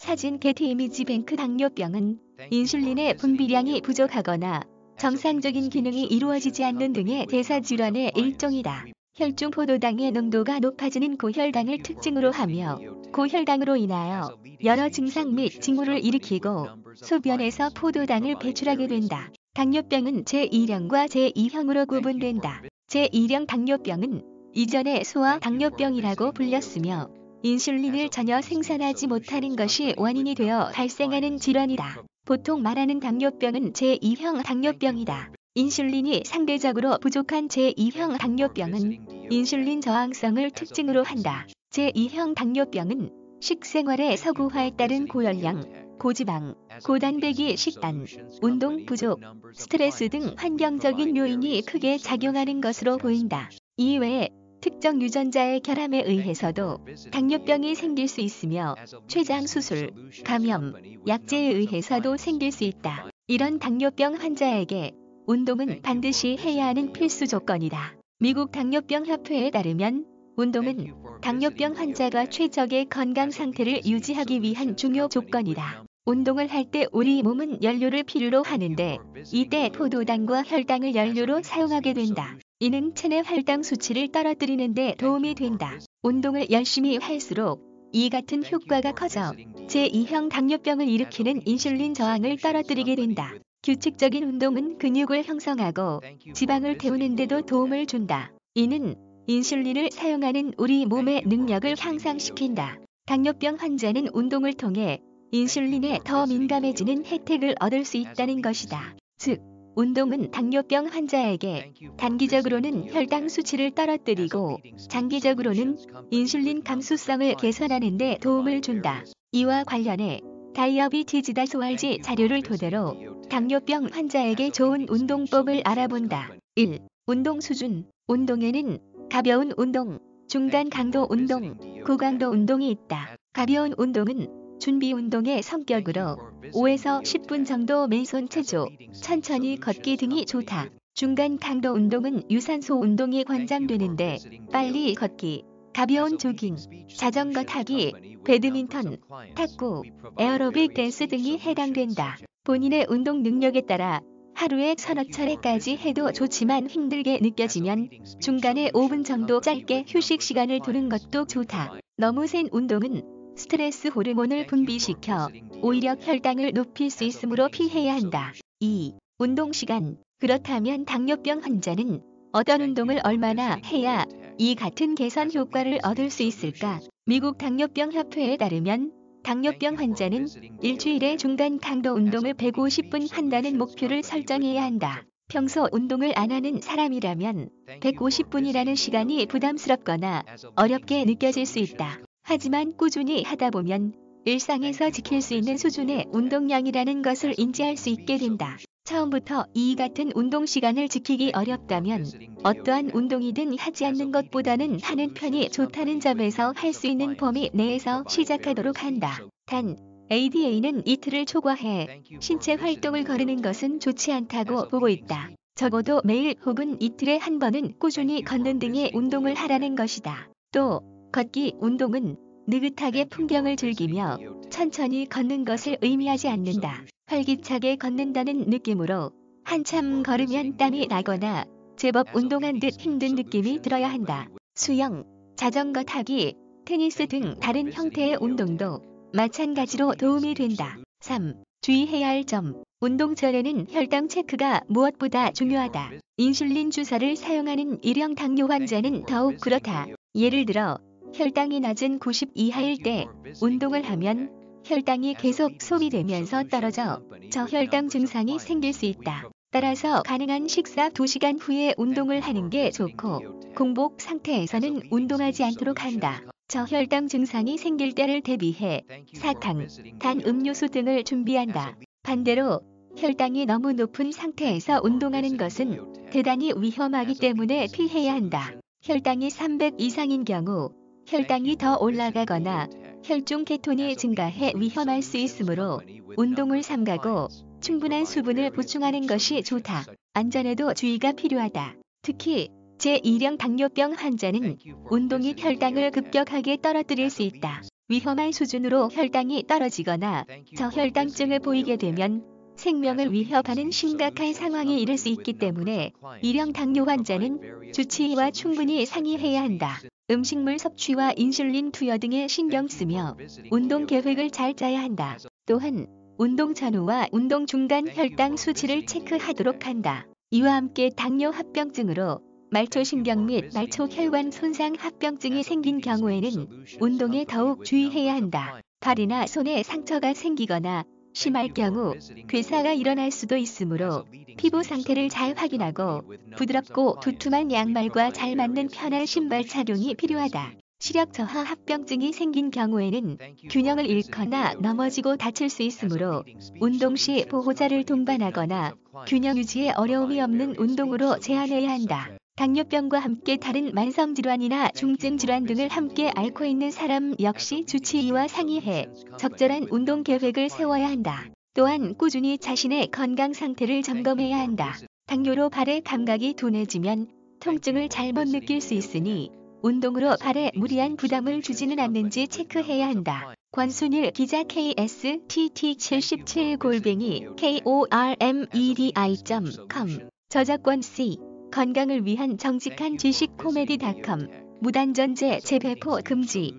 사진 게티 이미지 뱅크. 당뇨병은 인슐린의 분비량이 부족하거나 정상적인 기능이 이루어지지 않는 등의 대사질환의 일종이다. 혈중 포도당의 농도가 높아지는 고혈당을 특징으로 하며 고혈당으로 인하여 여러 증상 및 징후를 일으키고 소변에서 포도당을 배출하게 된다. 당뇨병은 제1형과 제2형으로 구분된다. 제1형 당뇨병은 이전에 소아 당뇨병이라고 불렸으며 인슐린을 전혀 생산하지 못하는 것이 원인이 되어 발생하는 질환이다. 보통 말하는 당뇨병은 제2형 당뇨병이다. 인슐린이 상대적으로 부족한 제2형 당뇨병은 인슐린 저항성을 특징으로 한다. 제2형 당뇨병은 식생활의 서구화에 따른 고열량, 고지방, 고단백이 식단, 운동 부족, 스트레스 등 환경적인 요인이 크게 작용하는 것으로 보인다. 이외에 특정 유전자의 결함에 의해서도 당뇨병이 생길 수 있으며 췌장 수술, 감염, 약제에 의해서도 생길 수 있다. 이런 당뇨병 환자에게 운동은 반드시 해야 하는 필수 조건이다. 미국 당뇨병 협회에 따르면 운동은 당뇨병 환자가 최적의 건강 상태를 유지하기 위한 중요 조건이다. 운동을 할 때 우리 몸은 연료를 필요로 하는데 이때 포도당과 혈당을 연료로 사용하게 된다. 이는 체내 혈당 수치를 떨어뜨리는 데 도움이 된다. 운동을 열심히 할수록 이 같은 효과가 커져 제2형 당뇨병을 일으키는 인슐린 저항을 떨어뜨리게 된다. 규칙적인 운동은 근육을 형성하고 지방을 태우는 데도 도움을 준다. 이는 인슐린을 사용하는 우리 몸의 능력을 향상시킨다. 당뇨병 환자는 운동을 통해 인슐린에 더 민감해지는 혜택을 얻을 수 있다는 것이다. 즉, 운동은 당뇨병 환자에게 단기적으로는 혈당 수치를 떨어뜨리고 장기적으로는 인슐린 감수성을 개선하는 데 도움을 준다. 이와 관련해 다이어비티즈 다소알지 자료를 토대로 당뇨병 환자에게 좋은 운동법을 알아본다. 1. 운동 수준. 운동에는 가벼운 운동, 중간 강도 운동, 고강도 운동이 있다. 가벼운 운동은 준비 운동의 성격으로 5에서 10분 정도 맨손 체조, 천천히 걷기 등이 좋다. 중간 강도 운동은 유산소 운동이 권장되는데 빨리 걷기, 가벼운 조깅, 자전거 타기, 배드민턴, 탁구, 에어로빅 댄스 등이 해당된다. 본인의 운동 능력에 따라 하루에 서너 차례까지 해도 좋지만 힘들게 느껴지면 중간에 5분 정도 짧게 휴식 시간을 두는 것도 좋다. 너무 센 운동은 스트레스 호르몬을 분비시켜 오히려 혈당을 높일 수 있으므로 피해야 한다. 2. 운동 시간. 그렇다면 당뇨병 환자는 어떤 운동을 얼마나 해야 이 같은 개선 효과를 얻을 수 있을까? 미국 당뇨병 협회에 따르면 당뇨병 환자는 일주일에 중간 강도 운동을 150분 한다는 목표를 설정해야 한다. 평소 운동을 안 하는 사람이라면 150분이라는 시간이 부담스럽거나 어렵게 느껴질 수 있다. 하지만 꾸준히 하다 보면 일상에서 지킬 수 있는 수준의 운동량이라는 것을 인지할 수 있게 된다. 처음부터 이 같은 운동 시간을 지키기 어렵다면 어떠한 운동이든 하지 않는 것보다는 하는 편이 좋다는 점에서 할 수 있는 범위 내에서 시작하도록 한다. 단, ADA는 이틀을 초과해 신체 활동을 거르는 것은 좋지 않다고 보고 있다. 적어도 매일 혹은 이틀에 한 번은 꾸준히 걷는 등의 운동을 하라는 것이다. 또, 걷기 운동은 느긋하게 풍경을 즐기며 천천히 걷는 것을 의미하지 않는다. 활기차게 걷는다는 느낌으로 한참 걸으면 땀이 나거나 제법 운동한 듯 힘든 느낌이 들어야 한다. 수영, 자전거 타기, 테니스 등 다른 형태의 운동도 마찬가지로 도움이 된다. 3. 주의해야 할 점. 운동 전에는 혈당 체크가 무엇보다 중요하다. 인슐린 주사를 사용하는 1형 당뇨 환자는 더욱 그렇다. 예를 들어 혈당이 낮은 90 이하일 때 운동을 하면 혈당이 계속 소비되면서 떨어져 저혈당 증상이 생길 수 있다. 따라서 가능한 식사 2시간 후에 운동을 하는 게 좋고 공복 상태에서는 운동하지 않도록 한다. 저혈당 증상이 생길 때를 대비해 사탕, 단 음료수 등을 준비한다. 반대로 혈당이 너무 높은 상태에서 운동하는 것은 대단히 위험하기 때문에 피해야 한다. 혈당이 300 이상인 경우 혈당이 더 올라가거나 혈중 케톤이 증가해 위험할 수 있으므로 운동을 삼가고 충분한 수분을 보충하는 것이 좋다. 안전에도 주의가 필요하다. 특히 제1형 당뇨병 환자는 운동이 혈당을 급격하게 떨어뜨릴 수 있다. 위험한 수준으로 혈당이 떨어지거나 저혈당증을 보이게 되면 생명을 위협하는 심각한 상황에 이를 수 있기 때문에 일형 당뇨 환자는 주치의와 충분히 상의해야 한다. 음식물 섭취와 인슐린 투여 등에 신경 쓰며 운동 계획을 잘 짜야 한다. 또한 운동 전후와 운동 중간 혈당 수치를 체크하도록 한다. 이와 함께 당뇨 합병증으로 말초신경 및 말초혈관 손상 합병증이 생긴 경우에는 운동에 더욱 주의해야 한다. 발이나 손에 상처가 생기거나 심할 경우 괴사가 일어날 수도 있으므로 피부 상태를 잘 확인하고 부드럽고 두툼한 양말과 잘 맞는 편한 신발 착용이 필요하다. 시력 저하 합병증이 생긴 경우에는 균형을 잃거나 넘어지고 다칠 수 있으므로 운동 시 보호자를 동반하거나 균형 유지에 어려움이 없는 운동으로 제한해야 한다. 당뇨병과 함께 다른 만성질환이나 중증질환 등을 함께 앓고 있는 사람 역시 주치의와 상의해 적절한 운동 계획을 세워야 한다. 또한 꾸준히 자신의 건강 상태를 점검해야 한다. 당뇨로 발의 감각이 둔해지면 통증을 잘못 느낄 수 있으니 운동으로 발에 무리한 부담을 주지는 않는지 체크해야 한다. 권순일 기자 KSTT70골뱅이 KORMEDI.com 저작권 C 건강을 위한 정직한 지식 코미디.com 무단전제 재배포 금지